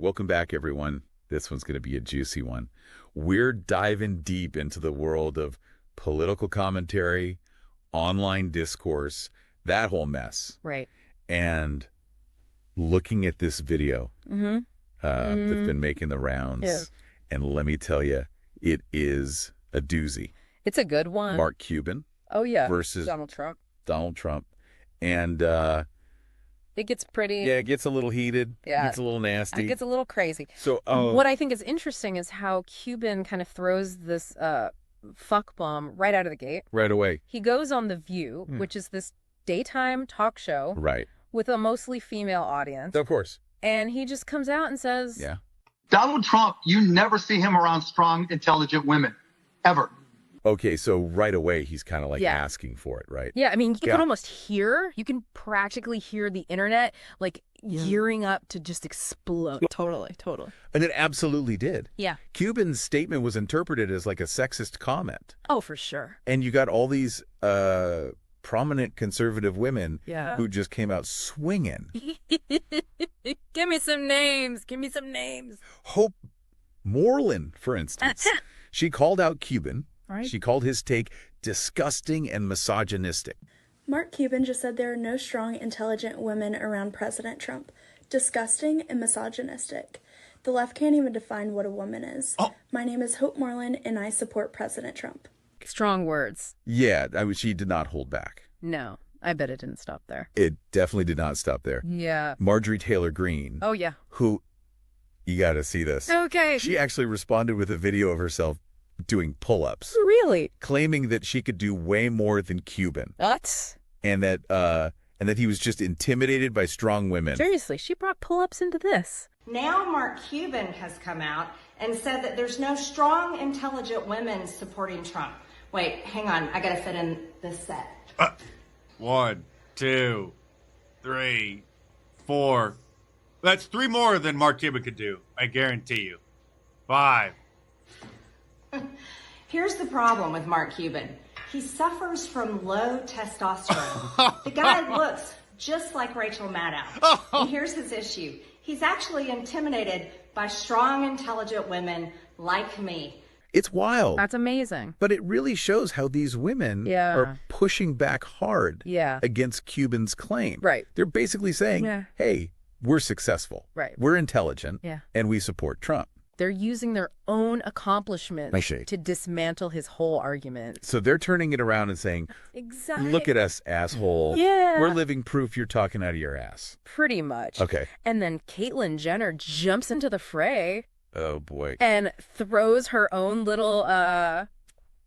Welcome back, everyone. This one's going to be a juicy one. We're diving deep into the world of political commentary, online discourse, that whole mess. Right. And looking at this video that's been making the rounds. Yeah. And let me tell you, it is a doozy. It's a good one. Mark Cuban. Oh, yeah. Versus Donald Trump. And it gets pretty. yeah, it gets a little heated. Yeah. It gets a little nasty. It gets a little crazy. So what I think is interesting is how Cuban kind of throws this fuck bomb right out of the gate. right away. He goes on The View, which is this daytime talk show Right. with a mostly female audience. Of course. And he just comes out and says, Yeah. Donald Trump, you never see him around strong, intelligent women, ever. Okay, so right away he's kind of like Yeah. asking for it, right? yeah, I mean, you Yeah. can almost hear, you can practically hear the internet like gearing up to just explode. Totally. And it absolutely did. Yeah. Cuban's statement was interpreted as like a sexist comment. Oh, for sure. And you got all these prominent conservative women Yeah. who just came out swinging. Give me some names. Hope Moreland, for instance, she called out Cuban. Right. She called his take disgusting and misogynistic. Mark Cuban just said there are no strong, intelligent women around President Trump. Disgusting and misogynistic. The left can't even define what a woman is. Oh. My name is Hope Moreland, and I support President Trump. Strong words. Yeah, she did not hold back. No, I bet it didn't stop there. It definitely did not stop there. Yeah. Marjorie Taylor Greene, Oh, yeah. who, you got to see this. Okay. She actually responded with a video of herself doing pull-ups, Really? claiming that she could do way more than Cuban, Nuts. and that he was just intimidated by strong women. Seriously, she brought pull-ups into this. Now Mark Cuban has come out and said that there's no strong, intelligent women supporting Trump. Wait, hang on. I gotta fit in this set. 1, 2, 3, 4. That's 3 more than Mark Cuban could do. I guarantee you. 5. Here's the problem with Mark Cuban. He suffers from low testosterone. The guy looks just like Rachel Maddow. And here's his issue. He's actually intimidated by strong, intelligent women like me. It's wild. That's amazing. But it really shows how these women Yeah. are pushing back hard Yeah. against Cuban's claim. Right. They're basically saying, Yeah. hey, we're successful. Right. We're intelligent. Yeah. And we support Trump. They're using their own accomplishments My shade. to dismantle his whole argument. So they're turning it around and saying, Exactly. look at us, asshole. Yeah. We're living proof you're talking out of your ass. Pretty much. Okay. And then Caitlyn Jenner jumps into the fray Oh, boy. and throws her own little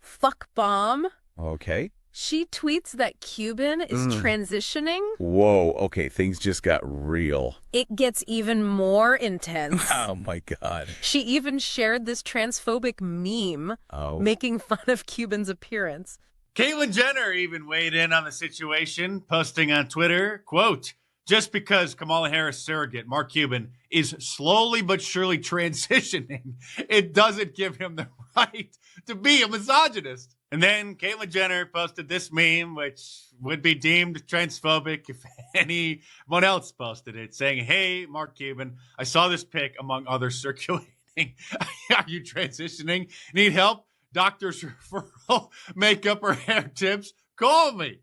fuck bomb. Okay. She tweets that Cuban is transitioning. Whoa. Okay. Things just got real. It gets even more intense. Oh, my God. She even shared this transphobic meme Oh. making fun of Cuban's appearance. Kayleigh Jenner even weighed in on the situation, posting on Twitter, quote, just because Kamala Harris surrogate Mark Cuban is slowly but surely transitioning, it doesn't give him the right to be a misogynist. And then Kayleigh Jenner posted this meme, which would be deemed transphobic if anyone else posted it, saying, hey, Mark Cuban, I saw this pic among others circulating. Are you transitioning? Need help? Doctor's referral, makeup, or hair tips? Call me.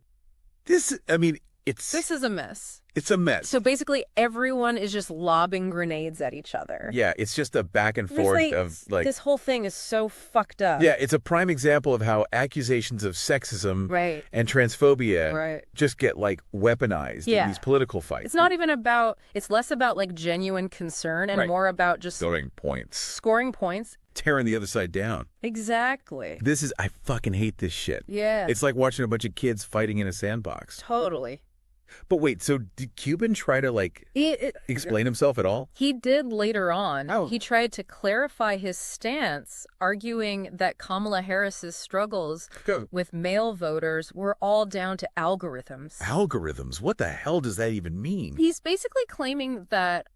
This is a mess. It's a mess. So So basically, everyone is just lobbing grenades at each other. yeah, it's just a back and It's forth of like, this whole thing is so fucked up. yeah, it's a prime example of how accusations of sexism Right. and transphobia Right. just get like weaponized Yeah. in these political fights. It's not even about, it's less about like genuine concern and Right. more about just scoring points, scoring points. tearing the other side down. Exactly. I fucking hate this shit. Yeah. It's like watching a bunch of kids fighting in a sandbox. Totally. But wait, so did Cuban try to like explain himself at all? He did later on. Oh. He tried to clarify his stance, arguing that Kamala Harris's struggles Go. with male voters were all down to algorithms. Algorithms? What the hell does that even mean? He's basically claiming that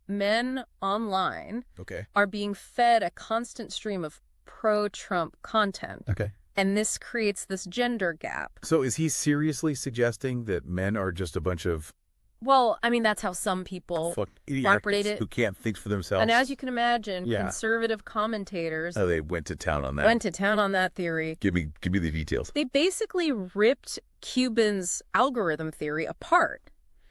men online Okay. are being fed a constant stream of pro-Trump content. Okay. And this creates this gender gap. So is he seriously suggesting that men are just a bunch of Well, I mean, that's how some people Fuck interpret idiots it. who can't think for themselves. And as you can imagine, Yeah. conservative commentators Oh, they went to town on that. went to town on that theory. Give me the details. They basically ripped Cuban's algorithm theory apart.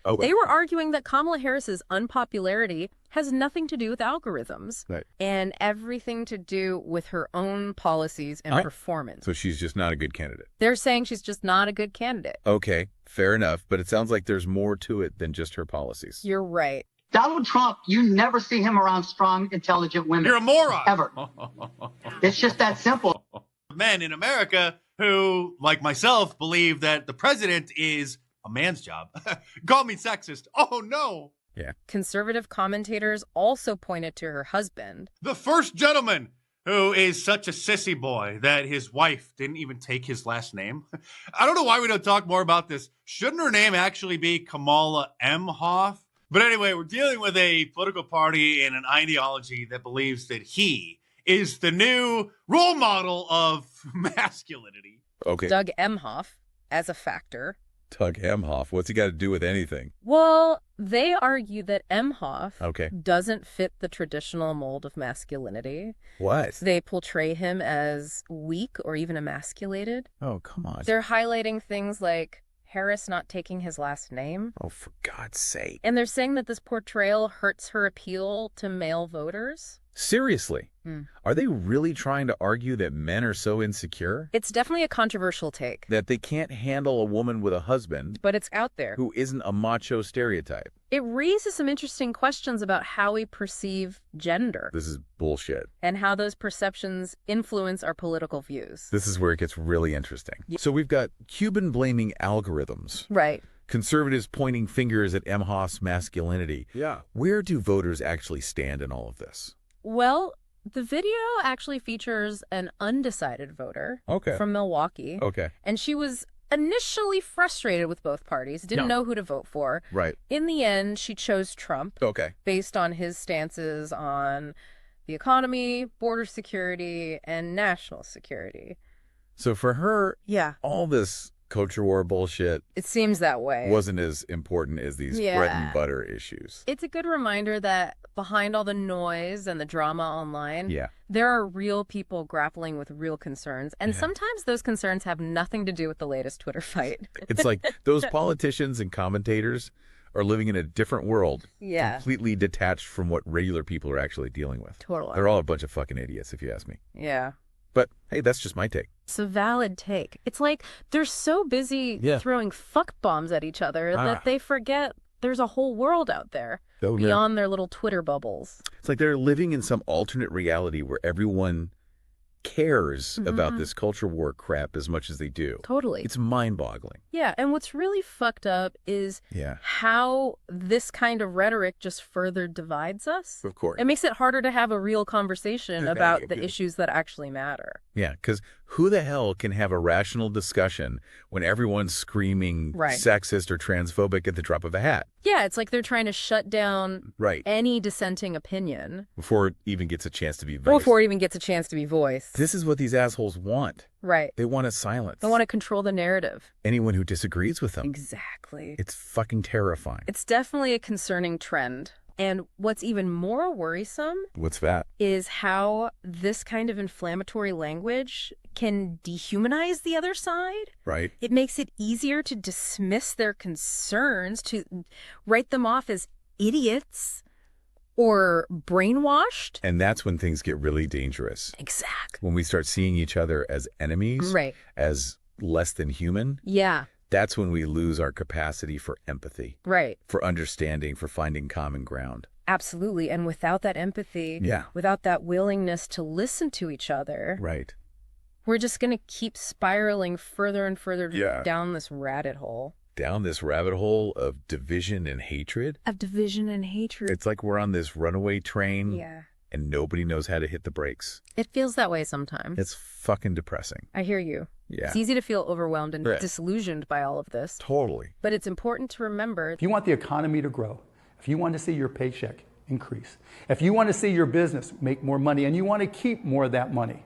Oh, They were arguing that Kamala Harris's unpopularity has nothing to do with algorithms Right. and everything to do with her own policies and All right. performance. So she's just not a good candidate. They're saying she's just not a good candidate. Okay, fair enough. But it sounds like there's more to it than just her policies. You're right. Donald Trump, you never see him around strong, intelligent women. You're a moron. Ever. It's just that simple. Men in America who, like myself, believe that the president is a man's job. Call me sexist. Oh, no. Yeah. Conservative commentators also pointed to her husband. The first gentleman who is such a sissy boy that his wife didn't even take his last name. I don't know why we don't talk more about this. Shouldn't her name actually be Kamala M. Hoff? But anyway, we're dealing with a political party and an ideology that believes that he is the new role model of masculinity. Okay. Doug Emhoff as a factor. Doug Emhoff. What's he got to do with anything? Well, they argue that Emhoff Okay. doesn't fit the traditional mold of masculinity. What? They portray him as weak or even emasculated. Oh, come on. They're highlighting things like Harris not taking his last name. Oh, for God's sake. And they're saying that this portrayal hurts her appeal to male voters. Seriously? Hmm. Are they really trying to argue that men are so insecure It's definitely a controversial take, that they can't handle a woman with a husband but it's out there. who isn't a macho stereotype? It raises some interesting questions about how we perceive gender This is bullshit. and how those perceptions influence our political views. This is where it gets really interesting. So we've got Cuban blaming algorithms, Right. conservatives pointing fingers at Emhoff's masculinity. Yeah. Where do voters actually stand in all of this? Well, the video actually features an undecided voter Okay. from Milwaukee. Okay. And she was initially frustrated with both parties, didn't know who to vote for. Right. In the end, she chose Trump Okay. based on his stances on the economy, border security, and national security. So for her, Yeah. all this culture war bullshit It seems that way. wasn't as important as these Yeah. bread and butter issues. It's a good reminder that behind all the noise and the drama online, Yeah. there are real people grappling with real concerns. And sometimes those concerns have nothing to do with the latest Twitter fight. It's like those politicians and commentators are living in a different world, Yeah. completely detached from what regular people are actually dealing with. Totally. They're all a bunch of fucking idiots, if you ask me. Yeah. But hey, that's just my take. It's a valid take. It's like they're so busy Yeah. throwing fuck bombs at each other that they forget there's a whole world out there Oh, yeah. beyond their little Twitter bubbles. It's like they're living in some alternate reality where everyone cares about this culture war crap as much as they do. Totally. It's mind-boggling. Yeah, and what's really fucked up is Yeah. how this kind of rhetoric just further divides us. Of course. It makes it harder to have a real conversation about the issues that actually matter. Yeah, because who the hell can have a rational discussion when everyone's screaming Right. sexist or transphobic at the drop of a hat? Yeah, it's like they're trying to shut down Right. any dissenting opinion Before it even gets a chance to be voiced. before it even gets a chance to be voiced. This is what these assholes want. Right. They want to silence They want to control the narrative. anyone who disagrees with them. Exactly. It's fucking terrifying. It's definitely a concerning trend. And what's even more worrisome What's that? is how this kind of inflammatory language can dehumanize the other side. Right? It makes it easier to dismiss their concerns, to write them off as idiots or brainwashed. And that's when things get really dangerous. Exactly. When we start seeing each other as enemies, Right. as less than human, Yeah, that's when we lose our capacity for empathy, right. for understanding, for finding common ground. Absolutely. And without that empathy, Yeah. without that willingness to listen to each other, Right. we're just going to keep spiraling further and further Yeah. down this rabbit hole Down this rabbit hole of division and hatred. of division and hatred. It's like we're on this runaway train Yeah. and nobody knows how to hit the brakes. It feels that way sometimes. It's fucking depressing. I hear you. Yeah. It's easy to feel overwhelmed and Right. disillusioned by all of this. Totally. But it's important to remember If you want the economy to grow, if you want to see your paycheck increase, if you want to see your business make more money and you want to keep more of that money,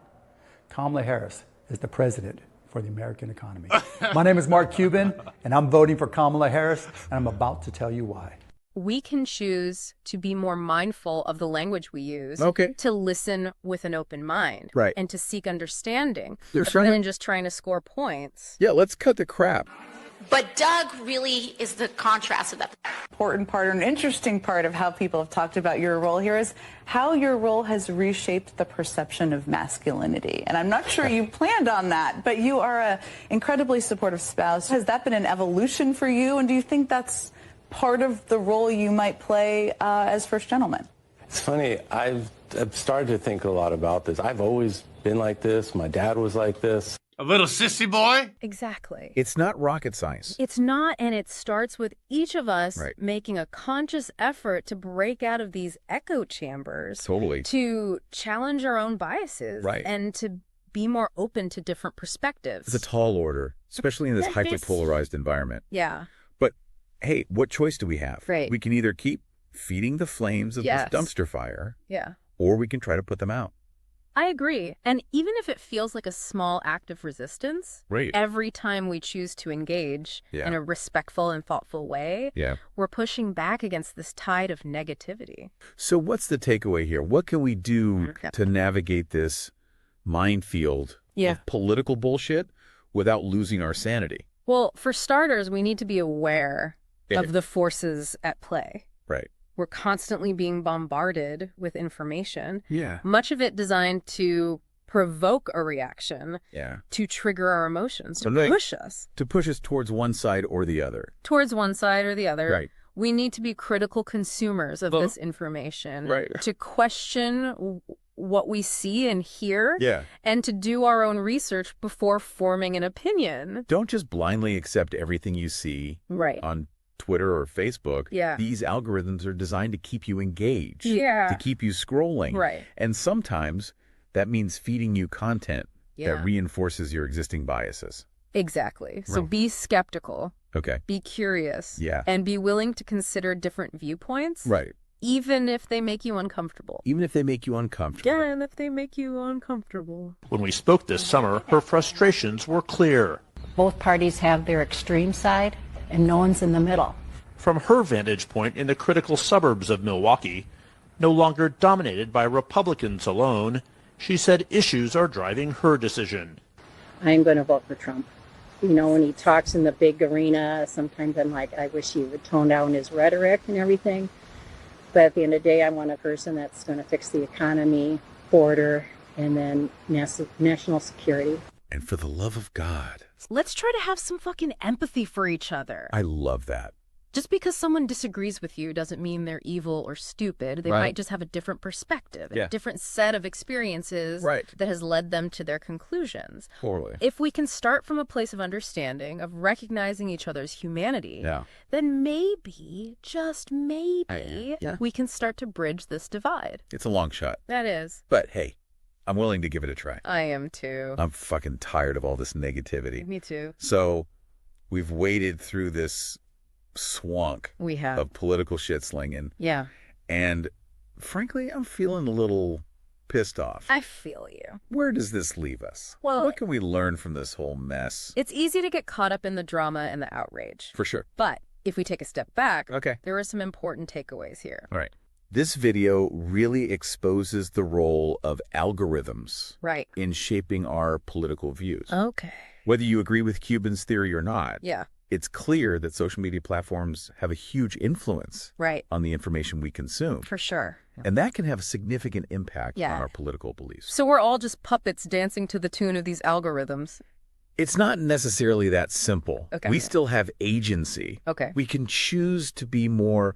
Kamala Harris is the president for the American economy. My name is Mark Cuban, and I'm voting for Kamala Harris, and I'm about to tell you why. We can choose to be more mindful of the language we use, to listen with an open mind, Right. and to seek understanding, That's rather right. than just trying to score points. Yeah, let's cut the crap. But Doug really is the contrast of that. Important part, or an interesting part of how people have talked about your role here is how your role has reshaped the perception of masculinity. And I'm not sure you planned on that, but you are an incredibly supportive spouse. Has that been an evolution for you? And do you think that's part of the role you might play as first gentleman? It's funny, I've started to think a lot about this. I've always been like this. My dad was like this. A little sissy boy? Exactly. It's not rocket science. It's not, and it starts with each of us Right. making a conscious effort to break out of these echo chambers. Totally. To challenge our own biases. Right. And to be more open to different perspectives. It's a tall order, especially in this hyper-polarized environment. Yeah. But, hey, what choice do we have? Right. We can either keep feeding the flames of Yes. this dumpster fire, Yeah. or we can try to put them out. I agree. And even if it feels like a small act of resistance, Right. every time we choose to engage Yeah. in a respectful and thoughtful way, Yeah. we're pushing back against this tide of negativity. So what's the takeaway here? What can we do Yeah. to navigate this minefield of political bullshit without losing our sanity? Well, for starters, we need to be aware of the forces at play. Right. We're constantly being bombarded with information, Yeah. much of it designed to provoke a reaction, Yeah. to trigger our emotions, to Something- push us To push us towards one side or the other. towards one side or the other. Right. We need to be critical consumers of this information, Right. to question what we see and hear, Yeah. and to do our own research before forming an opinion. Don't just blindly accept everything you see Right. on Twitter or Facebook. Yeah. These algorithms are designed to keep you engaged. Yeah. To keep you scrolling. Right. And sometimes that means feeding you content Yeah. that reinforces your existing biases. Exactly. So Right. be skeptical, Okay. be curious, Yeah. and be willing to consider different viewpoints, Right. even if they make you uncomfortable. Even if they make you uncomfortable. Yeah, and if they make you uncomfortable. When we spoke this summer, her frustrations were clear. Both parties have their extreme side, and no one's in the middle. From her vantage point in the critical suburbs of Milwaukee, no longer dominated by Republicans alone, she said issues are driving her decision. I'm going to vote for Trump. You know, when he talks in the big arena, sometimes I'm like, I wish he would tone down his rhetoric and everything. But at the end of the day, I want a person that's going to fix the economy, border, and then national security. And for the love of God. Let's try to have some fucking empathy for each other. I love that. Just because someone disagrees with you doesn't mean they're evil or stupid. They Right. might just have a different perspective, Yeah. a different set of experiences Right. that has led them to their conclusions. Totally. If we can start from a place of understanding, of recognizing each other's humanity, Yeah. then maybe, just maybe, Yeah. we can start to bridge this divide. It's a long shot. That is. But hey, I'm willing to give it a try. I am too. I'm fucking tired of all this negativity. Me too. So we've waded through this swamp We have. of political shit slinging. Yeah. And frankly, I'm feeling a little pissed off. I feel you. Where does this leave us? Well, what can we learn from this whole mess? It's easy to get caught up in the drama and the outrage. For sure. But if we take a step back, Okay. there are some important takeaways here. All right. This video really exposes the role of algorithms Right. in shaping our political views. Okay. Whether you agree with Cuban's theory or not, Yeah. it's clear that social media platforms have a huge influence Right. on the information we consume. For sure. And that can have a significant impact Yeah. on our political beliefs. So we're all just puppets dancing to the tune of these algorithms. It's not necessarily that simple. Okay. We still have agency. Okay. We can choose to be more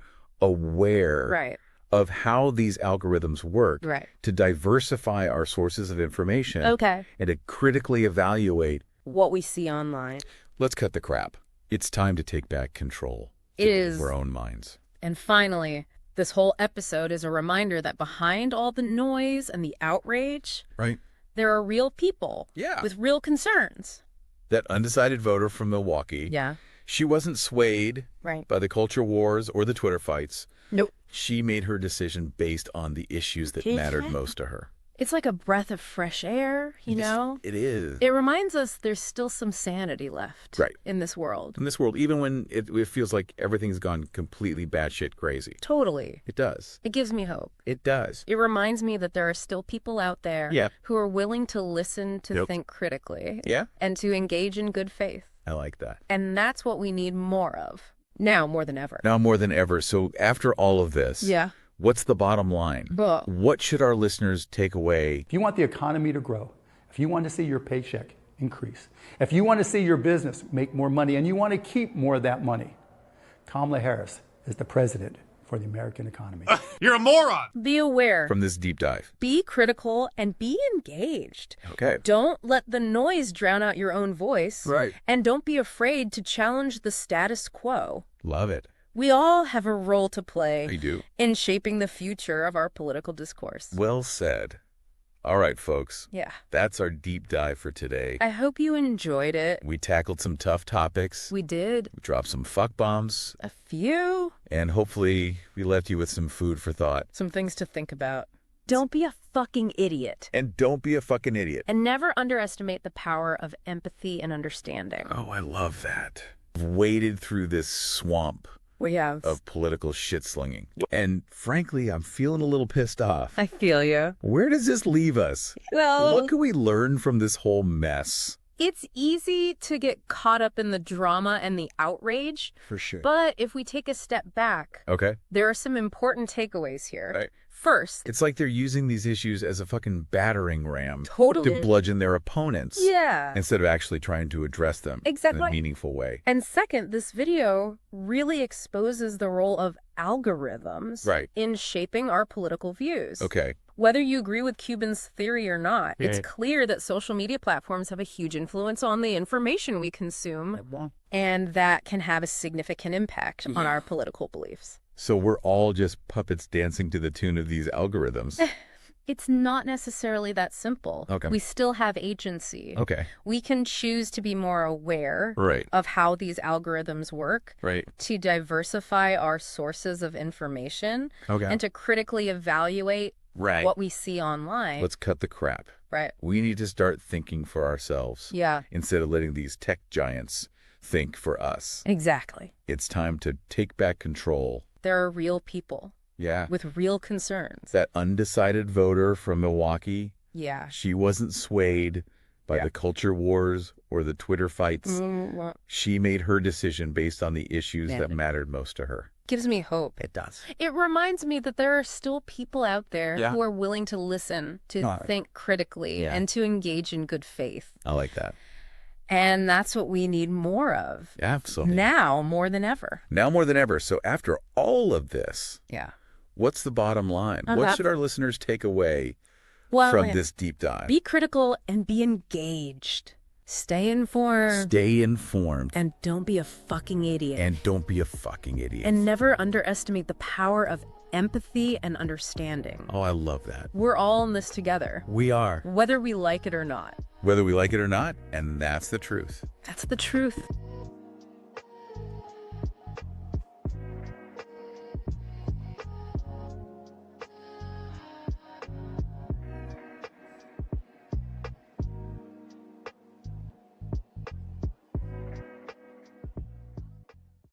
aware Right. of how these algorithms work Right. to diversify our sources of information Okay. and to critically evaluate What we see online. Let's cut the crap. It's time to take back control It is. of our own minds. And finally, this whole episode is a reminder that behind all the noise and the outrage, Right. there are real people Yeah. with real concerns. That undecided voter from Milwaukee, Yeah. she wasn't swayed Right. by the culture wars or the Twitter fights. Nope. She made her decision based on the issues that mattered most to her. It's like a breath of fresh air, you know? It is. It reminds us there's still some sanity left in this world. In this world, even when it feels like everything's gone completely batshit crazy. Totally. It does. It gives me hope. It does. It reminds me that there are still people out there who are willing to listen, to think critically, and to engage in good faith. I like that. And that's what we need more of. Now more than ever. Now more than ever. So after all of this, what's the bottom line? What should our listeners take away? If you want the economy to grow, if you want to see your paycheck increase, if you want to see your business make more money and you want to keep more of that money, Kamala Harris is the president for the American economy. You're a moron! Be aware. From this deep dive. Be critical and be engaged. Okay. Don't let the noise drown out your own voice. Right. And don't be afraid to challenge the status quo. Love it. We all have a role to play We do. in shaping the future of our political discourse. Well said. All right, folks. Yeah. That's our deep dive for today. I hope you enjoyed it. We tackled some tough topics. We did. We dropped some fuck bombs. A few. And hopefully we left you with some food for thought. Some things to think about. Don't be a fucking idiot. And don't be a fucking idiot. And never underestimate the power of empathy and understanding. Oh, I love that. I've waded through this swamp We have. of political shit slinging. And frankly, I'm feeling a little pissed off. I feel you. Where does this leave us? Well, what can we learn from this whole mess? It's easy to get caught up in the drama and the outrage. For sure. But if we take a step back, there are some important takeaways here. Right. First, It's like they're using these issues as a fucking battering ram Totally. to bludgeon their opponents. Yeah. Instead of actually trying to address them in Exactly. a meaningful way. And second, this video really exposes the role of algorithms in shaping our political views. Okay. Whether you agree with Cuban's theory or not, it's Yeah. clear that social media platforms have a huge influence on the information we consume, and that can have a significant impact on our political beliefs. So we're all just puppets dancing to the tune of these algorithms. It's not necessarily that simple. Okay. We still have agency. Okay. We can choose to be more aware of how these algorithms work, to diversify our sources of information, and to critically evaluate what we see online. Let's cut the crap. Right. We need to start thinking for ourselves. Yeah. Instead of letting these tech giants think for us. Exactly. It's time to take back control. There are real people. Yeah. With real concerns. That undecided voter from Milwaukee. Yeah. She wasn't swayed by the culture wars or the Twitter fights. Mm-hmm. She made her decision based on the issues that mattered most to her. Gives me hope. It does. It reminds me that there are still people out there who are willing to listen, to think critically, and to engage in good faith. I like that. And that's what we need more of. Absolutely. Now more than ever. Now more than ever. So after all of this, Yeah. what's the bottom line? What should our listeners take away from this deep dive? Be critical and be engaged. Stay informed. Stay informed. And don't be a fucking idiot. And don't be a fucking idiot. And never underestimate the power of empathy and understanding. Oh, I love that. We're all in this together. We are. Whether we like it or not. Whether we like it or not, and that's the truth. That's the truth.